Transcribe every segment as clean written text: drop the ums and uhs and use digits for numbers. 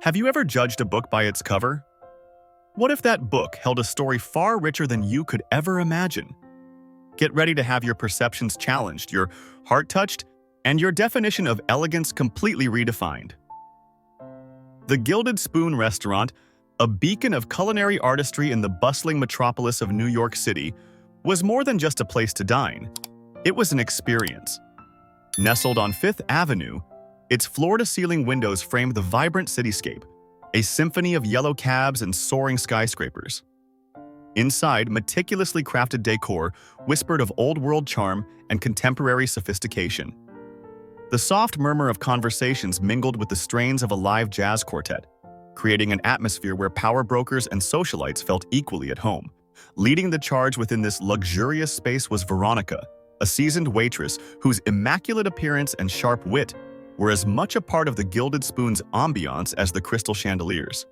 Have you ever judged a book by its cover? What if that book held a story far richer than you could ever imagine? Get ready to have your perceptions challenged, your heart touched, and your definition of elegance completely redefined. The Gilded Spoon restaurant, a beacon of culinary artistry in the bustling metropolis of New York City, was more than just a place to dine. It was an experience. Nestled on Fifth Avenue, its floor-to-ceiling windows framed the vibrant cityscape, a symphony of yellow cabs and soaring skyscrapers. Inside, meticulously crafted decor whispered of old-world charm and contemporary sophistication. The soft murmur of conversations mingled with the strains of a live jazz quartet, creating an atmosphere where power brokers and socialites felt equally at home. Leading the charge within this luxurious space was Veronica, a seasoned waitress whose immaculate appearance and sharp wit were as much a part of the Gilded Spoon's ambiance as the crystal chandeliers.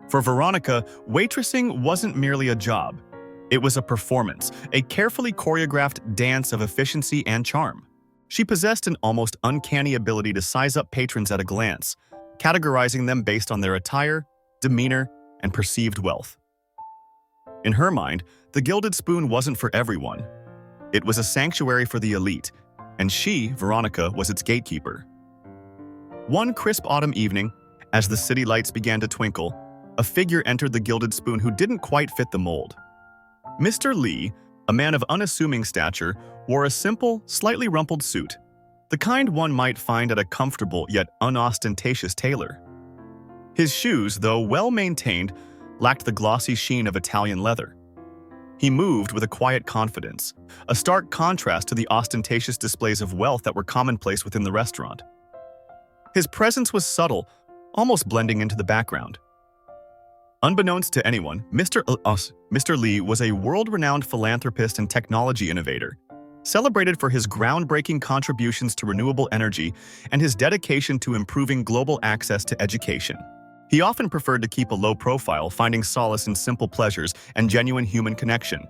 For Veronica, waitressing wasn't merely a job. It was a performance, a carefully choreographed dance of efficiency and charm. She possessed an almost uncanny ability to size up patrons at a glance, categorizing them based on their attire, demeanor, and perceived wealth. In her mind, the Gilded Spoon wasn't for everyone. It was a sanctuary for the elite, and she, Veronica, was its gatekeeper. One crisp autumn evening, as the city lights began to twinkle, a figure entered the Gilded Spoon who didn't quite fit the mold. Mr. Lee, a man of unassuming stature, wore a simple, slightly rumpled suit, the kind one might find at a comfortable yet unostentatious tailor. His shoes, though well-maintained, lacked the glossy sheen of Italian leather. He moved with a quiet confidence, a stark contrast to the ostentatious displays of wealth that were commonplace within the restaurant. His presence was subtle, almost blending into the background. Unbeknownst to anyone, Mr. Lee was a world-renowned philanthropist and technology innovator, celebrated for his groundbreaking contributions to renewable energy and his dedication to improving global access to education. He often preferred to keep a low profile, finding solace in simple pleasures and genuine human connection.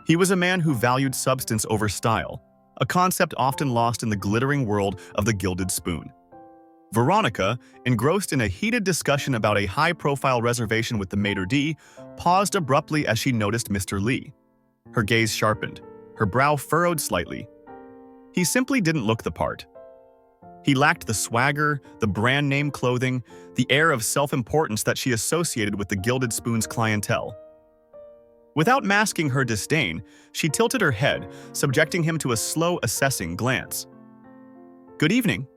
He was a man who valued substance over style, a concept often lost in the glittering world of the Gilded Spoon. Veronica, engrossed in a heated discussion about a high-profile reservation with the maitre d', paused abruptly as she noticed Mr. Lee. Her gaze sharpened, her brow furrowed slightly. He simply didn't look the part. He lacked the swagger, the brand-name clothing, the air of self-importance that she associated with the Gilded Spoon's clientele. Without masking her disdain, she tilted her head, subjecting him to a slow, assessing glance. "Good evening,"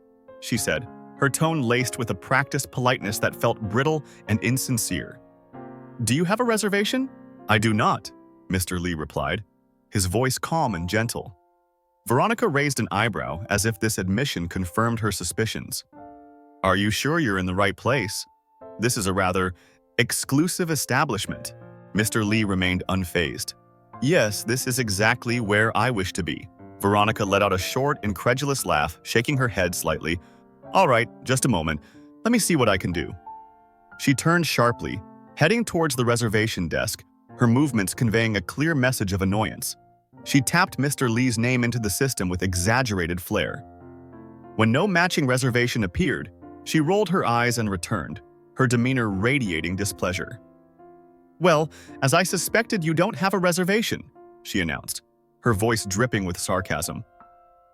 she said, her tone laced with a practiced politeness that felt brittle and insincere. "Do you have a reservation?" "I do not," Mr. Lee replied, his voice calm and gentle. Veronica raised an eyebrow as if this admission confirmed her suspicions. "Are you sure you're in the right place? This is a rather exclusive establishment." Mr. Lee remained unfazed. "Yes, this is exactly where I wish to be." Veronica let out a short, incredulous laugh, shaking her head slightly. "All right, just a moment. Let me see what I can do." She turned sharply, heading towards the reservation desk, her movements conveying a clear message of annoyance. She tapped Mr. Lee's name into the system with exaggerated flair. When no matching reservation appeared, she rolled her eyes and returned, her demeanor radiating displeasure. "Well, as I suspected, you don't have a reservation," she announced, her voice dripping with sarcasm.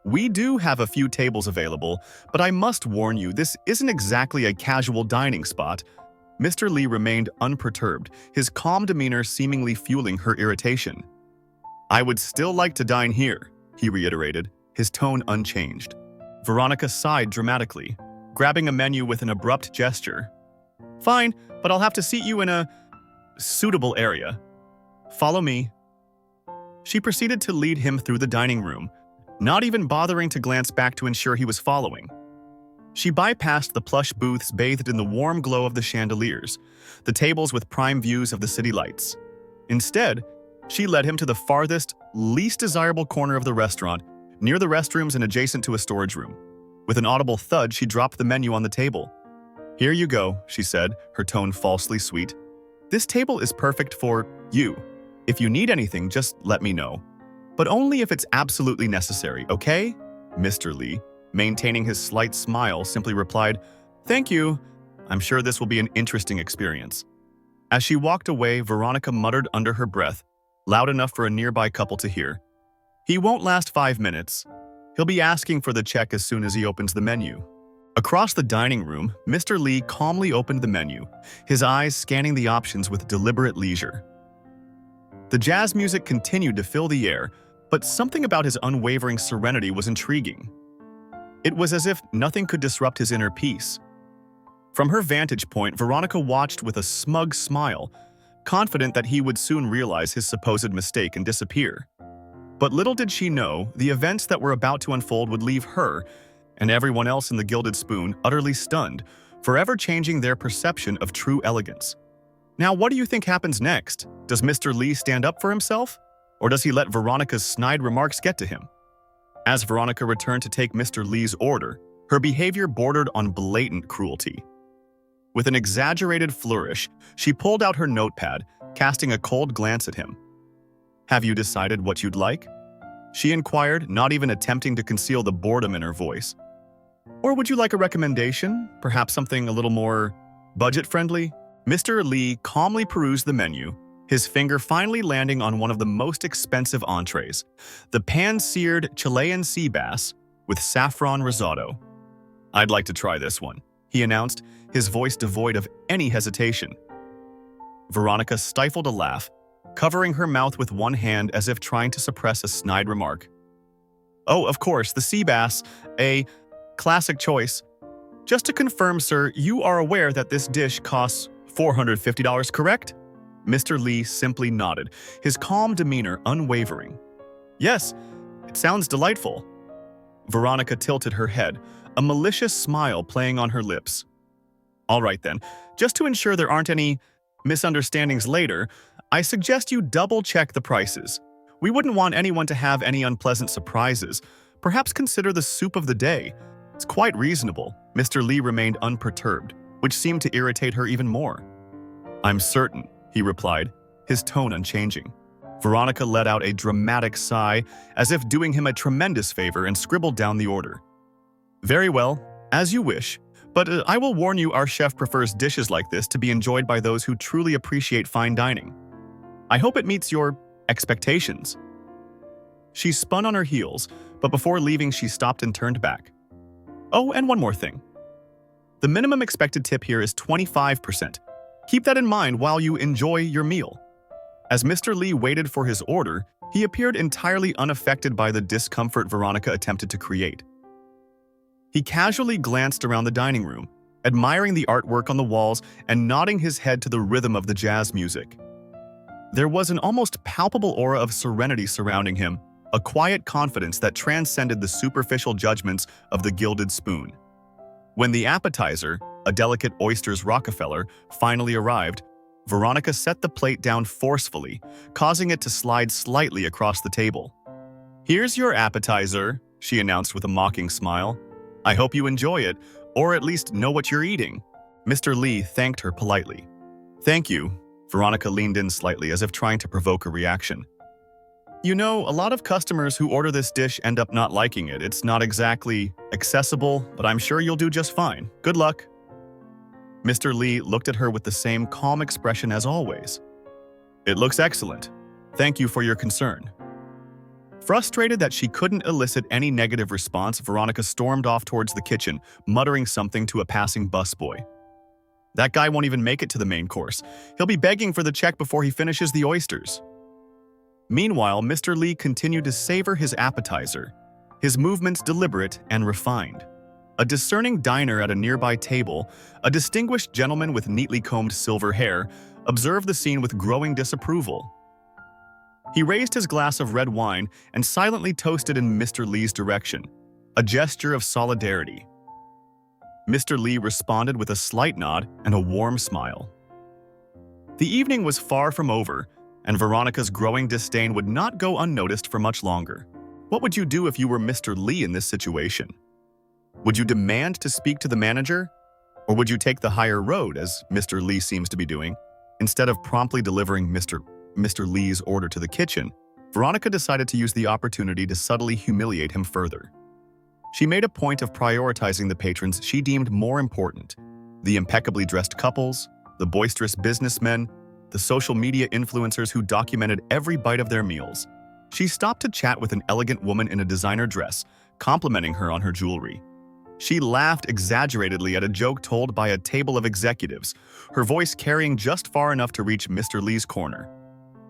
"We do have a few tables available, but I must warn you, this isn't exactly a casual dining spot." Mr. Lee remained unperturbed, his calm demeanor seemingly fueling her irritation. "I would still like to dine here," he reiterated, his tone unchanged. Veronica sighed dramatically, grabbing a menu with an abrupt gesture. "Fine, but I'll have to seat you in a suitable area. Follow me." She proceeded to lead him through the dining room, not even bothering to glance back to ensure he was following. She bypassed the plush booths bathed in the warm glow of the chandeliers, the tables with prime views of the city lights. Instead, she led him to the farthest, least desirable corner of the restaurant, near the restrooms and adjacent to a storage room. With an audible thud, she dropped the menu on the table. "Here you go," she said, her tone falsely sweet. "This table is perfect for you. If you need anything, just let me know. But only if it's absolutely necessary, okay?" Mr. Lee, maintaining his slight smile, simply replied, "Thank you. I'm sure this will be an interesting experience." As she walked away, Veronica muttered under her breath, loud enough for a nearby couple to hear, "He won't last 5 minutes. He'll be asking for the check as soon as he opens the menu." Across the dining room, Mr. Lee calmly opened the menu, his eyes scanning the options with deliberate leisure. The jazz music continued to fill the air, but something about his unwavering serenity was intriguing. It was as if nothing could disrupt his inner peace. From her vantage point, Veronica watched with a smug smile, confident that he would soon realize his supposed mistake and disappear. But little did she know, the events that were about to unfold would leave her and everyone else in the Gilded Spoon utterly stunned, forever changing their perception of true elegance. Now, what do you think happens next? Does Mr. Lee stand up for himself? Or does he let Veronica's snide remarks get to him? As Veronica returned to take Mr. Lee's order, her behavior bordered on blatant cruelty. With an exaggerated flourish, she pulled out her notepad, casting a cold glance at him. "Have you decided what you'd like?" she inquired, not even attempting to conceal the boredom in her voice. "Or would you like a recommendation? Perhaps something a little more budget-friendly?" Mr. Lee calmly perused the menu, his finger finally landing on one of the most expensive entrees, the pan-seared Chilean sea bass with saffron risotto. "I'd like to try this one," he announced, his voice devoid of any hesitation. Veronica stifled a laugh, covering her mouth with one hand as if trying to suppress a snide remark. "Oh, of course, the sea bass, a classic choice. Just to confirm, sir, you are aware that this dish costs $450, correct?" Mr. Lee simply nodded, his calm demeanor unwavering. "Yes, it sounds delightful." Veronica tilted her head, a malicious smile playing on her lips. "All right then, just to ensure there aren't any misunderstandings later, I suggest you double-check the prices. We wouldn't want anyone to have any unpleasant surprises. Perhaps consider the soup of the day. It's quite reasonable." Mr. Lee remained unperturbed, which seemed to irritate her even more. "I'm certain," he replied, his tone unchanging. Veronica let out a dramatic sigh, as if doing him a tremendous favor, and scribbled down the order. "Very well, as you wish. But I will warn you, our chef prefers dishes like this to be enjoyed by those who truly appreciate fine dining. I hope it meets your expectations." She spun on her heels, but before leaving she stopped and turned back. "Oh, and one more thing. The minimum expected tip here is 25%. Keep that in mind while you enjoy your meal." As Mr. Lee waited for his order, he appeared entirely unaffected by the discomfort Veronica attempted to create. He casually glanced around the dining room, admiring the artwork on the walls and nodding his head to the rhythm of the jazz music. There was an almost palpable aura of serenity surrounding him, a quiet confidence that transcended the superficial judgments of the Gilded Spoon. When the appetizer, a delicate oysters Rockefeller, finally arrived, Veronica set the plate down forcefully, causing it to slide slightly across the table. "Here's your appetizer," she announced with a mocking smile. "I hope you enjoy it, or at least know what you're eating." Mr. Lee thanked her politely. "Thank you." Veronica leaned in slightly as if trying to provoke a reaction. "You know, a lot of customers who order this dish end up not liking it. It's not exactly accessible, but I'm sure you'll do just fine. Good luck." Mr. Lee looked at her with the same calm expression as always. "It looks excellent. Thank you for your concern." Frustrated that she couldn't elicit any negative response, Veronica stormed off towards the kitchen, muttering something to a passing busboy. "That guy won't even make it to the main course. He'll be begging for the check before he finishes the oysters." Meanwhile, Mr. Lee continued to savor his appetizer, his movements deliberate and refined. A discerning diner at a nearby table, a distinguished gentleman with neatly combed silver hair, observed the scene with growing disapproval. He raised his glass of red wine and silently toasted in Mr. Lee's direction, a gesture of solidarity. Mr. Lee responded with a slight nod and a warm smile. The evening was far from over, and Veronica's growing disdain would not go unnoticed for much longer. What would you do if you were Mr. Lee in this situation? Would you demand to speak to the manager? Or would you take the higher road, as Mr. Lee seems to be doing? Instead of promptly delivering Mr. Lee's order to the kitchen, Veronica decided to use the opportunity to subtly humiliate him further. She made a point of prioritizing the patrons she deemed more important, The impeccably dressed couples, the boisterous businessmen, the social media influencers who documented every bite of their meals. She stopped to chat with an elegant woman in a designer dress, complimenting her on her jewelry. She laughed exaggeratedly at a joke told by a table of executives, her voice carrying just far enough to reach Mr. Lee's corner.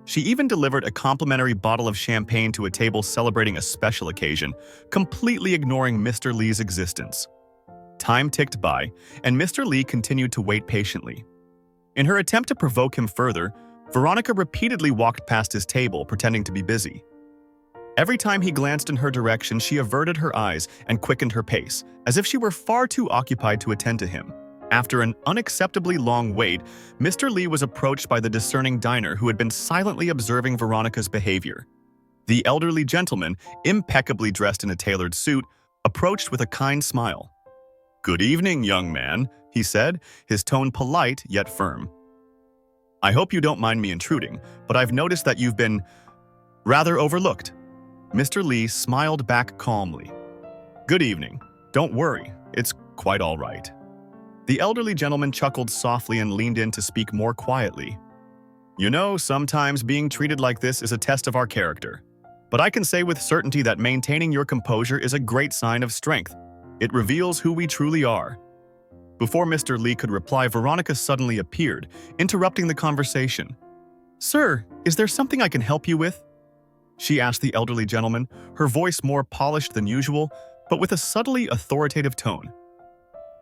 She even delivered a complimentary bottle of champagne to a table celebrating a special occasion, completely ignoring Mr. Lee's existence. Time ticked by, and Mr. Lee continued to wait patiently. In her attempt to provoke him further, Veronica repeatedly walked past his table, pretending to be busy. Every time he glanced in her direction, she averted her eyes and quickened her pace, as if she were far too occupied to attend to him. After an unacceptably long wait, Mr. Lee was approached by the discerning diner who had been silently observing Veronica's behavior. The elderly gentleman, impeccably dressed in a tailored suit, approached with a kind smile. "Good evening, young man," he said, his tone polite yet firm. "I hope you don't mind me intruding, but I've noticed that you've been rather overlooked." Mr. Lee smiled back calmly. "Good evening. Don't worry, it's quite all right." The elderly gentleman chuckled softly and leaned in to speak more quietly. "You know, sometimes being treated like this is a test of our character. But I can say with certainty that maintaining your composure is a great sign of strength. It reveals who we truly are." Before Mr. Lee could reply, Veronica suddenly appeared, interrupting the conversation. "Sir, is there something I can help you with?" she asked the elderly gentleman, her voice more polished than usual, but with a subtly authoritative tone.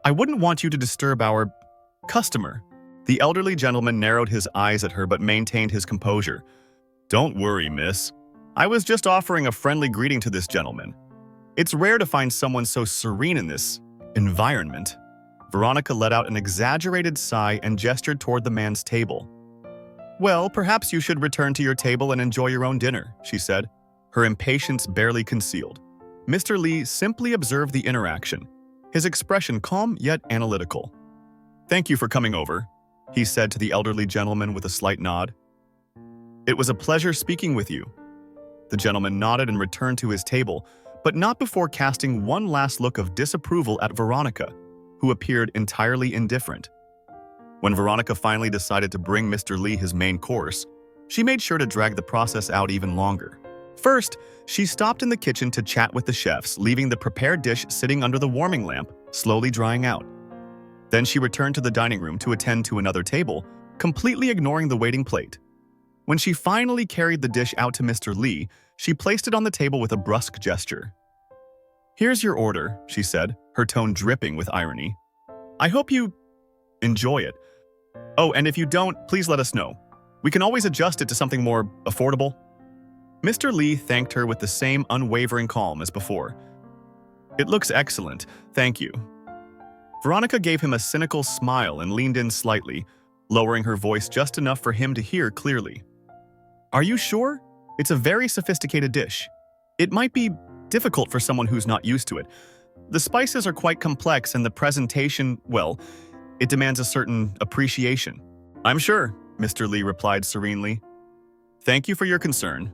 "I wouldn't want you to disturb our customer." The elderly gentleman narrowed his eyes at her but maintained his composure. "Don't worry, miss. I was just offering a friendly greeting to this gentleman. It's rare to find someone so serene in this environment." Veronica let out an exaggerated sigh and gestured toward the man's table. "Well, perhaps you should return to your table and enjoy your own dinner," she said, her impatience barely concealed. Mr. Lee simply observed the interaction, his expression calm yet analytical. "Thank you for coming over," he said to the elderly gentleman with a slight nod. "It was a pleasure speaking with you." The gentleman nodded and returned to his table, but not before casting one last look of disapproval at Veronica, who appeared entirely indifferent. When Veronica finally decided to bring Mr. Lee his main course, she made sure to drag the process out even longer. First, she stopped in the kitchen to chat with the chefs, leaving the prepared dish sitting under the warming lamp, slowly drying out. Then she returned to the dining room to attend to another table, completely ignoring the waiting plate. When she finally carried the dish out to Mr. Lee, she placed it on the table with a brusque gesture. "Here's your order," she said, her tone dripping with irony. "I hope you enjoy it. Oh, and if you don't, please let us know. We can always adjust it to something more affordable." Mr. Lee thanked her with the same unwavering calm as before. "It looks excellent, thank you." Veronica gave him a cynical smile and leaned in slightly, lowering her voice just enough for him to hear clearly. "Are you sure? It's a very sophisticated dish. It might be difficult for someone who's not used to it. The spices are quite complex and the presentation, well, it demands a certain appreciation." "I'm sure," Mr. Lee replied serenely. "Thank you for your concern."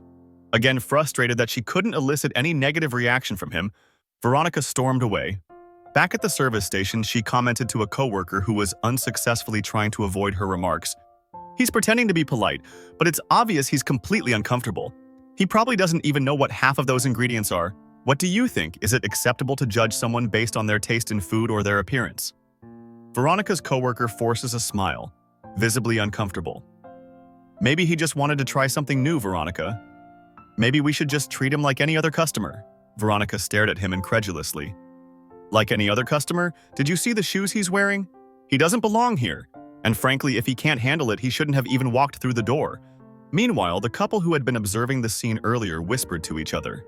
Again frustrated that she couldn't elicit any negative reaction from him, Veronica stormed away. Back at the service station, she commented to a coworker who was unsuccessfully trying to avoid her remarks. "He's pretending to be polite, but it's obvious he's completely uncomfortable. He probably doesn't even know what half of those ingredients are. What do you think? Is it acceptable to judge someone based on their taste in food or their appearance?" Veronica's coworker forces a smile, visibly uncomfortable. "Maybe he just wanted to try something new, Veronica. Maybe we should just treat him like any other customer." Veronica stared at him incredulously. "Like any other customer? Did you see the shoes he's wearing? He doesn't belong here. And frankly, if he can't handle it, he shouldn't have even walked through the door." Meanwhile, the couple who had been observing the scene earlier whispered to each other.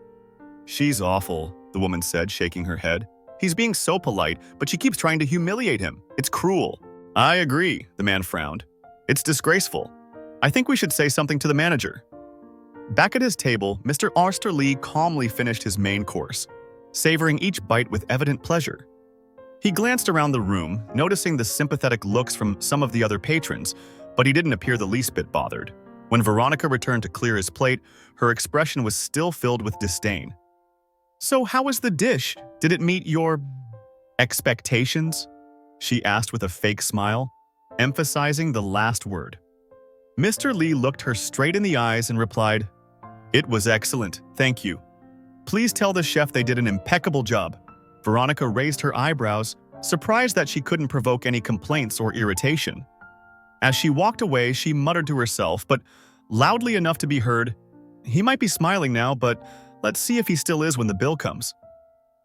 "She's awful," the woman said, shaking her head. "He's being so polite, but she keeps trying to humiliate him. It's cruel." "I agree," the man frowned. "It's disgraceful. I think we should say something to the manager." Back at his table, Mr. Lee calmly finished his main course, savoring each bite with evident pleasure. He glanced around the room, noticing the sympathetic looks from some of the other patrons, but he didn't appear the least bit bothered. When Veronica returned to clear his plate, her expression was still filled with disdain. "So how was the dish? Did it meet your expectations?" she asked with a fake smile, emphasizing the last word. Mr. Lee looked her straight in the eyes and replied, "It was excellent, thank you. Please tell the chef they did an impeccable job." Veronica raised her eyebrows, surprised that she couldn't provoke any complaints or irritation. As she walked away, she muttered to herself, but loudly enough to be heard, "He might be smiling now, but let's see if he still is when the bill comes."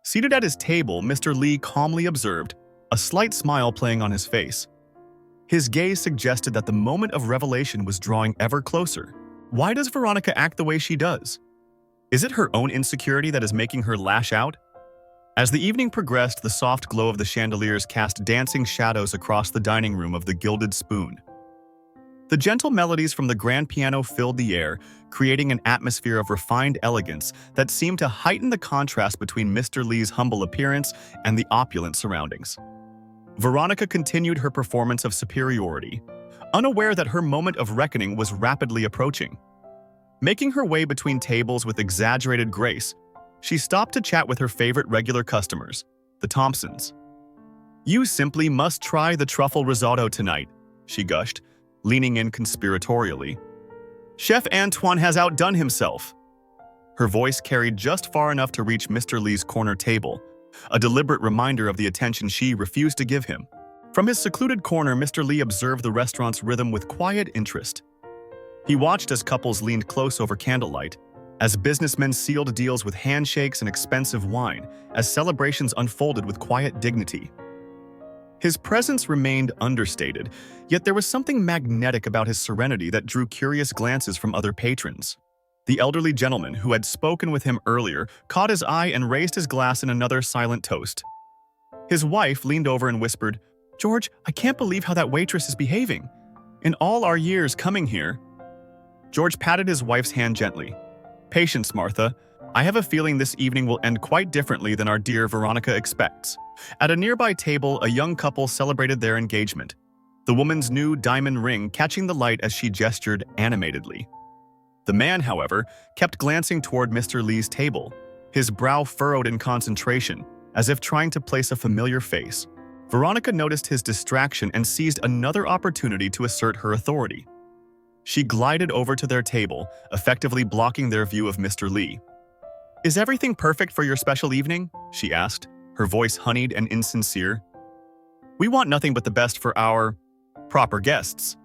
Seated at his table, Mr. Lee calmly observed, a slight smile playing on his face. His gaze suggested that the moment of revelation was drawing ever closer. Why does Veronica act the way she does? Is it her own insecurity that is making her lash out? As the evening progressed, the soft glow of the chandeliers cast dancing shadows across the dining room of the Gilded Spoon. The gentle melodies from the grand piano filled the air, creating an atmosphere of refined elegance that seemed to heighten the contrast between Mr. Lee's humble appearance and the opulent surroundings. Veronica continued her performance of superiority, unaware that her moment of reckoning was rapidly approaching. Making her way between tables with exaggerated grace, she stopped to chat with her favorite regular customers, the Thompsons. "You simply must try the truffle risotto tonight," she gushed, leaning in conspiratorially. "Chef Antoine has outdone himself." Her voice carried just far enough to reach Mr. Lee's corner table, a deliberate reminder of the attention she refused to give him. From his secluded corner, Mr. Lee observed the restaurant's rhythm with quiet interest. He watched as couples leaned close over candlelight, as businessmen sealed deals with handshakes and expensive wine, as celebrations unfolded with quiet dignity. His presence remained understated, yet there was something magnetic about his serenity that drew curious glances from other patrons. The elderly gentleman who had spoken with him earlier caught his eye and raised his glass in another silent toast. His wife leaned over and whispered, "George, I can't believe how that waitress is behaving. In all our years coming here." George patted his wife's hand gently. "Patience, Martha. I have a feeling this evening will end quite differently than our dear Veronica expects." At a nearby table, a young couple celebrated their engagement, the woman's new diamond ring catching the light as she gestured animatedly. The man, however, kept glancing toward Mr. Lee's table, his brow furrowed in concentration, as if trying to place a familiar face. Veronica noticed his distraction and seized another opportunity to assert her authority. She glided over to their table, effectively blocking their view of Mr. Lee. "Is everything perfect for your special evening?" she asked, her voice honeyed and insincere. "We want nothing but the best for our proper guests."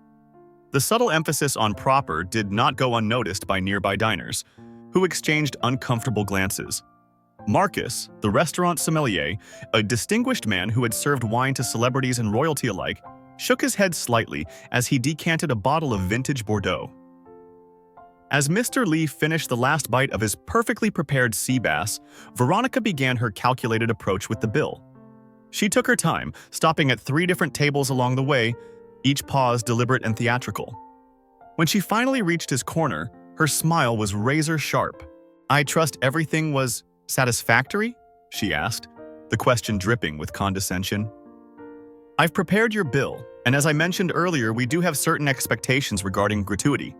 The subtle emphasis on proper did not go unnoticed by nearby diners, who exchanged uncomfortable glances. Marcus, the restaurant sommelier, a distinguished man who had served wine to celebrities and royalty alike, shook his head slightly as he decanted a bottle of vintage Bordeaux. As Mr. Lee finished the last bite of his perfectly prepared sea bass, Veronica began her calculated approach with the bill. She took her time, stopping at 3 different tables along the way, each pause deliberate and theatrical. When she finally reached his corner, her smile was razor-sharp. "I trust everything was satisfactory?" she asked, the question dripping with condescension. "I've prepared your bill, and as I mentioned earlier, we do have certain expectations regarding gratuity."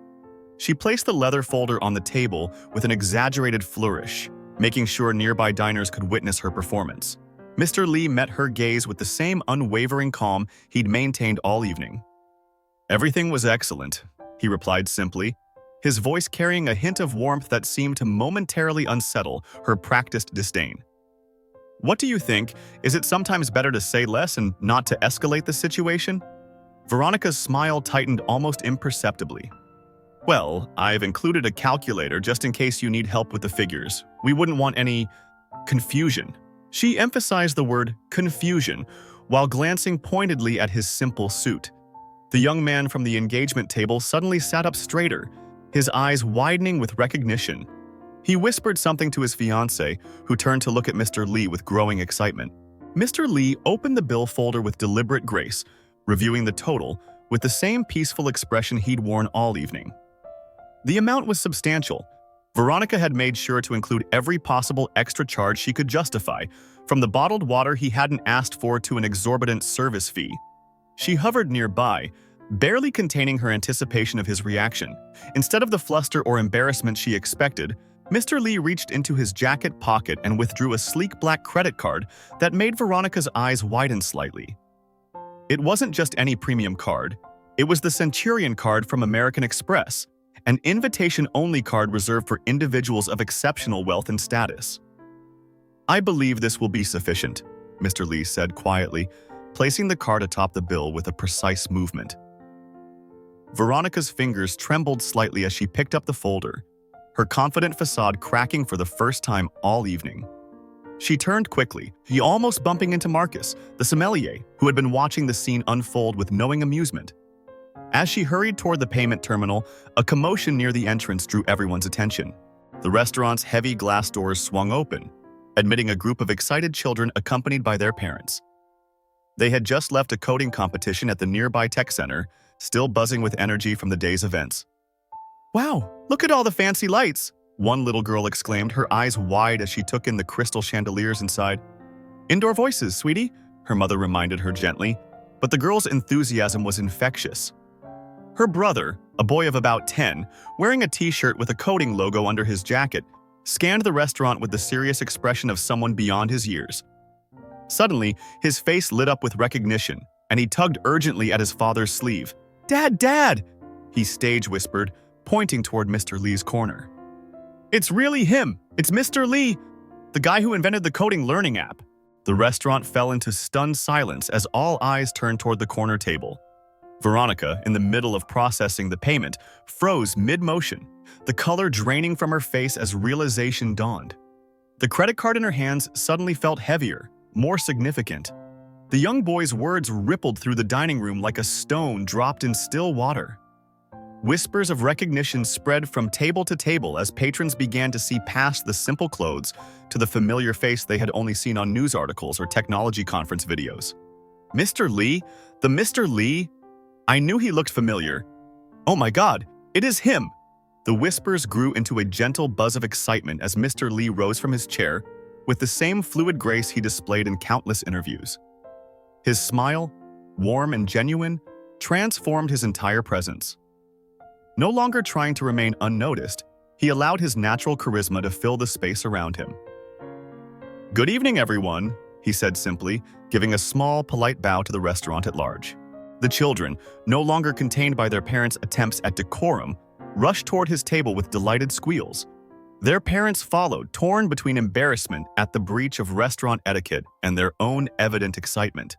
She placed the leather folder on the table with an exaggerated flourish, making sure nearby diners could witness her performance. Mr. Lee met her gaze with the same unwavering calm he'd maintained all evening. "Everything was excellent," he replied simply, his voice carrying a hint of warmth that seemed to momentarily unsettle her practiced disdain. "What do you think? Is it sometimes better to say less and not to escalate the situation?" Veronica's smile tightened almost imperceptibly. "Well, I've included a calculator just in case you need help with the figures. We wouldn't want any confusion." She emphasized the word confusion while glancing pointedly at his simple suit. The young man from the engagement table suddenly sat up straighter, his eyes widening with recognition. He whispered something to his fiancée, who turned to look at Mr. Lee with growing excitement. Mr. Lee opened the bill folder with deliberate grace, reviewing the total with the same peaceful expression he'd worn all evening. The amount was substantial. Veronica had made sure to include every possible extra charge she could justify, from the bottled water he hadn't asked for to an exorbitant service fee. She hovered nearby, barely containing her anticipation of his reaction. Instead of the fluster or embarrassment she expected, Mr. Lee reached into his jacket pocket and withdrew a sleek black credit card that made Veronica's eyes widen slightly. It wasn't just any premium card. It was the Centurion card from American Express, an invitation-only card reserved for individuals of exceptional wealth and status. "I believe this will be sufficient," Mr. Lee said quietly, placing the card atop the bill with a precise movement. Veronica's fingers trembled slightly as she picked up the folder, her confident facade cracking for the first time all evening. She turned quickly, almost bumping into Marcus, the sommelier, who had been watching the scene unfold with knowing amusement. As she hurried toward the payment terminal, a commotion near the entrance drew everyone's attention. The restaurant's heavy glass doors swung open, admitting a group of excited children accompanied by their parents. They had just left a coding competition at the nearby tech center, still buzzing with energy from the day's events. "Wow, look at all the fancy lights!" one little girl exclaimed, her eyes wide as she took in the crystal chandeliers inside. "Indoor voices, sweetie," her mother reminded her gently, but the girl's enthusiasm was infectious. Her brother, a boy of about 10, wearing a t-shirt with a coding logo under his jacket, scanned the restaurant with the serious expression of someone beyond his years. Suddenly, his face lit up with recognition, and he tugged urgently at his father's sleeve. "Dad, Dad!" he stage whispered, pointing toward Mr. Lee's corner. "It's really him! It's Mr. Lee, the guy who invented the coding learning app." The restaurant fell into stunned silence as all eyes turned toward the corner table. Veronica, in the middle of processing the payment, froze mid-motion, the color draining from her face as realization dawned. The credit card in her hands suddenly felt heavier, more significant. The young boy's words rippled through the dining room like a stone dropped in still water. Whispers of recognition spread from table to table as patrons began to see past the simple clothes to the familiar face they had only seen on news articles or technology conference videos. "Mr. Lee? The Mr. Lee? I knew he looked familiar. Oh my God, it is him!" The whispers grew into a gentle buzz of excitement as Mr. Lee rose from his chair with the same fluid grace he displayed in countless interviews. His smile, warm and genuine, transformed his entire presence. No longer trying to remain unnoticed, he allowed his natural charisma to fill the space around him. "Good evening, everyone," he said simply, giving a small, polite bow to the restaurant at large. The children, no longer contained by their parents' attempts at decorum, rushed toward his table with delighted squeals. Their parents followed, torn between embarrassment at the breach of restaurant etiquette and their own evident excitement.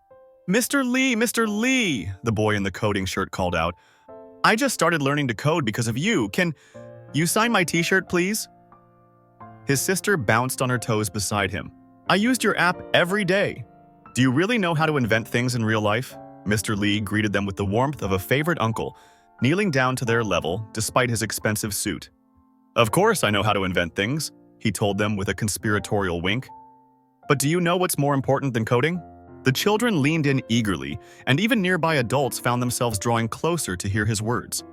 "Mr. Lee, Mr. Lee," the boy in the coding shirt called out. "I just started learning to code because of you. Can you sign my t-shirt, please?" His sister bounced on her toes beside him. "I used your app every day. Do you really know how to invent things in real life?" Mr. Lee greeted them with the warmth of a favorite uncle, kneeling down to their level despite his expensive suit. "Of course I know how to invent things," he told them with a conspiratorial wink. "But do you know what's more important than coding?" The children leaned in eagerly, and even nearby adults found themselves drawing closer to hear his words.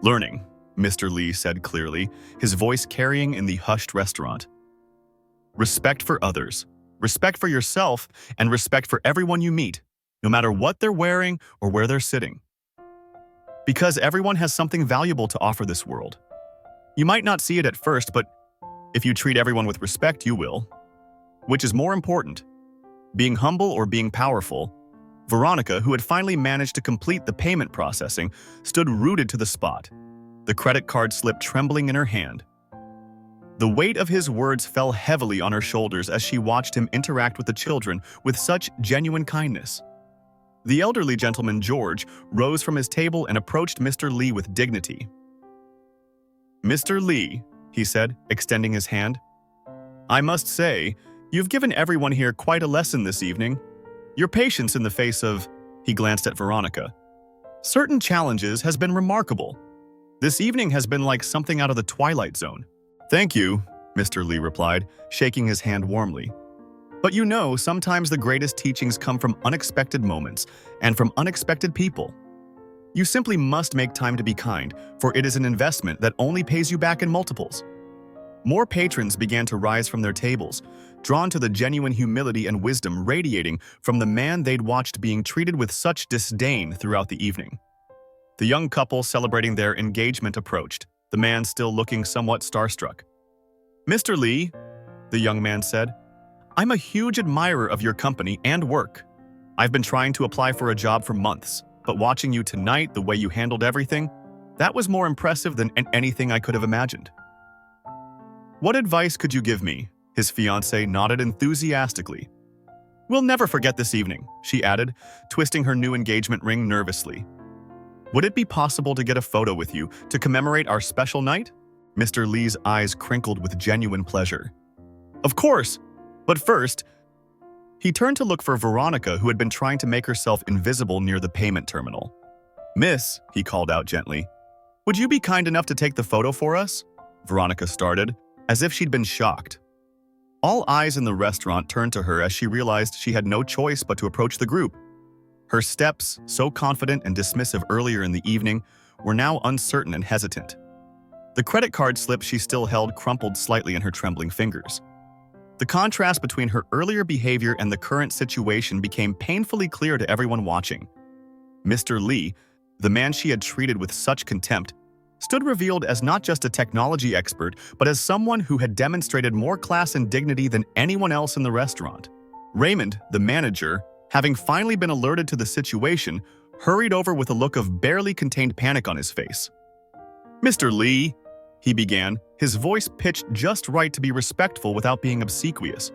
"Learning," Mr. Lee said clearly, his voice carrying in the hushed restaurant. "Respect for others, respect for yourself, and respect for everyone you meet, no matter what they're wearing or where they're sitting. Because everyone has something valuable to offer this world. You might not see it at first, but if you treat everyone with respect, you will. Which is more important, being humble or being powerful?" Veronica, who had finally managed to complete the payment processing, stood rooted to the spot, the credit card slip trembling in her hand. The weight of his words fell heavily on her shoulders as she watched him interact with the children with such genuine kindness. The elderly gentleman, George, rose from his table and approached Mr. Lee with dignity. "Mr. Lee," he said, extending his hand, "I must say, you've given everyone here quite a lesson this evening. Your patience in the face of," he glanced at Veronica, "certain challenges has been remarkable. This evening has been like something out of the Twilight Zone." "Thank you," Mr. Lee replied, shaking his hand warmly. "But you know, sometimes the greatest teachings come from unexpected moments and from unexpected people. You simply must make time to be kind, for it is an investment that only pays you back in multiples." More patrons began to rise from their tables, drawn to the genuine humility and wisdom radiating from the man they'd watched being treated with such disdain throughout the evening. The young couple celebrating their engagement approached, the man still looking somewhat starstruck. "Mr. Lee," the young man said, "I'm a huge admirer of your company and work. I've been trying to apply for a job for months, but watching you tonight, the way you handled everything, that was more impressive than anything I could have imagined. What advice could you give me? His fiancée nodded enthusiastically. We'll never forget this evening, she added, twisting her new engagement ring nervously. Would it be possible to get a photo with you to commemorate our special night? Mr. Lee's eyes crinkled with genuine pleasure. Of course, but first, he turned to look for Veronica, who had been trying to make herself invisible near the payment terminal. Miss, he called out gently, would you be kind enough to take the photo for us? Veronica started, as if she'd been shocked. All eyes in the restaurant turned to her as she realized she had no choice but to approach the group. Her steps, so confident and dismissive earlier in the evening, were now uncertain and hesitant. The credit card slip she still held crumpled slightly in her trembling fingers. The contrast between her earlier behavior and the current situation became painfully clear to everyone watching. Mr. Lee, the man she had treated with such contempt, stood revealed as not just a technology expert, but as someone who had demonstrated more class and dignity than anyone else in the restaurant. Raymond, the manager, having finally been alerted to the situation, hurried over with a look of barely contained panic on his face. Mr. Lee, he began, his voice pitched just right to be respectful without being obsequious.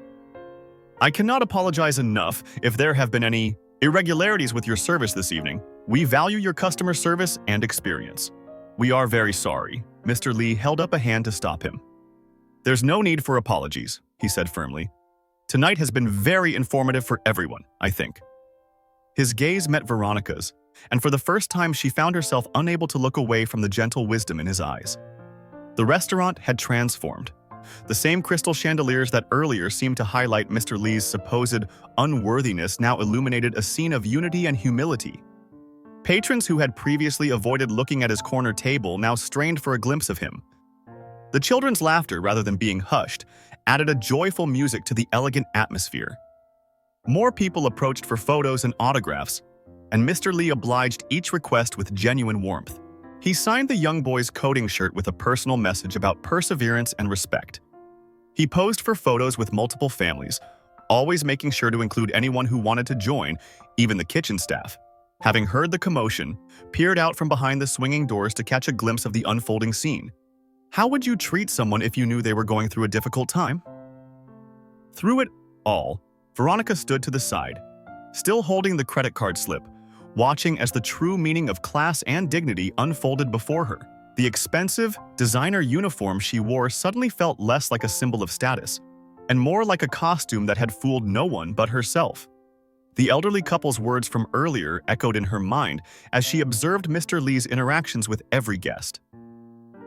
I cannot apologize enough if there have been any irregularities with your service this evening. We value your customer service and experience. We are very sorry. Mr. Lee held up a hand to stop him. There's no need for apologies, he said firmly. Tonight has been very informative for everyone, I think. His gaze met Veronica's, and for the first time she found herself unable to look away from the gentle wisdom in his eyes. The restaurant had transformed. The same crystal chandeliers that earlier seemed to highlight Mr. Lee's supposed unworthiness now illuminated a scene of unity and humility. Patrons who had previously avoided looking at his corner table now strained for a glimpse of him. The children's laughter, rather than being hushed, added a joyful music to the elegant atmosphere. More people approached for photos and autographs, and Mr. Lee obliged each request with genuine warmth. He signed the young boy's coding shirt with a personal message about perseverance and respect. He posed for photos with multiple families, always making sure to include anyone who wanted to join, even the kitchen staff. Having heard the commotion, peered out from behind the swinging doors to catch a glimpse of the unfolding scene. How would you treat someone if you knew they were going through a difficult time? Through it all, Veronica stood to the side, still holding the credit card slip, watching as the true meaning of class and dignity unfolded before her. The expensive, designer uniform she wore suddenly felt less like a symbol of status, and more like a costume that had fooled no one but herself. The elderly couple's words from earlier echoed in her mind as she observed Mr. Lee's interactions with every guest.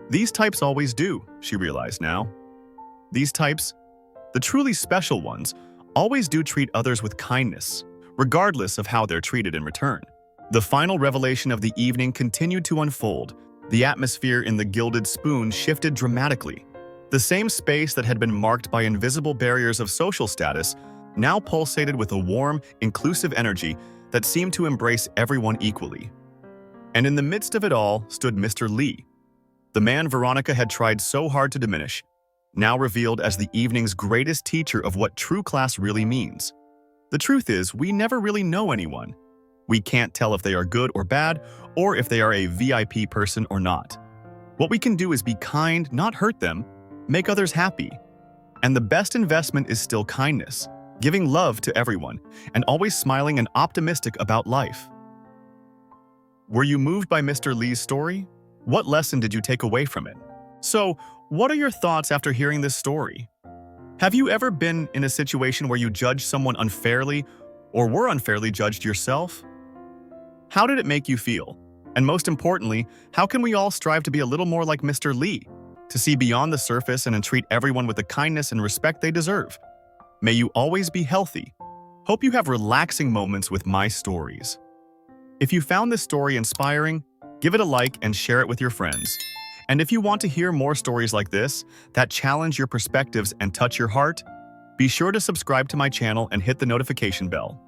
These types always do, she realized now. These types, the truly special ones, always do treat others with kindness, regardless of how they're treated in return. The final revelation of the evening continued to unfold. The atmosphere in the Gilded Spoon shifted dramatically. The same space that had been marked by invisible barriers of social status now pulsated with a warm, inclusive energy that seemed to embrace everyone equally. And in the midst of it all stood Mr. Lee, the man Veronica had tried so hard to diminish, now revealed as the evening's greatest teacher of what true class really means. The truth is, we never really know anyone. We can't tell if they are good or bad, or if they are a VIP person or not. What we can do is be kind, not hurt them, make others happy. And the best investment is still kindness, giving love to everyone, and always smiling and optimistic about life. Were you moved by Mr. Lee's story? What lesson did you take away from it? So, what are your thoughts after hearing this story? Have you ever been in a situation where you judged someone unfairly, or were unfairly judged yourself? How did it make you feel? And most importantly, how can we all strive to be a little more like Mr. Lee, to see beyond the surface and treat everyone with the kindness and respect they deserve? May you always be healthy. Hope you have relaxing moments with my stories. If you found this story inspiring, give it a like and share it with your friends. And if you want to hear more stories like this, that challenge your perspectives and touch your heart, be sure to subscribe to my channel and hit the notification bell.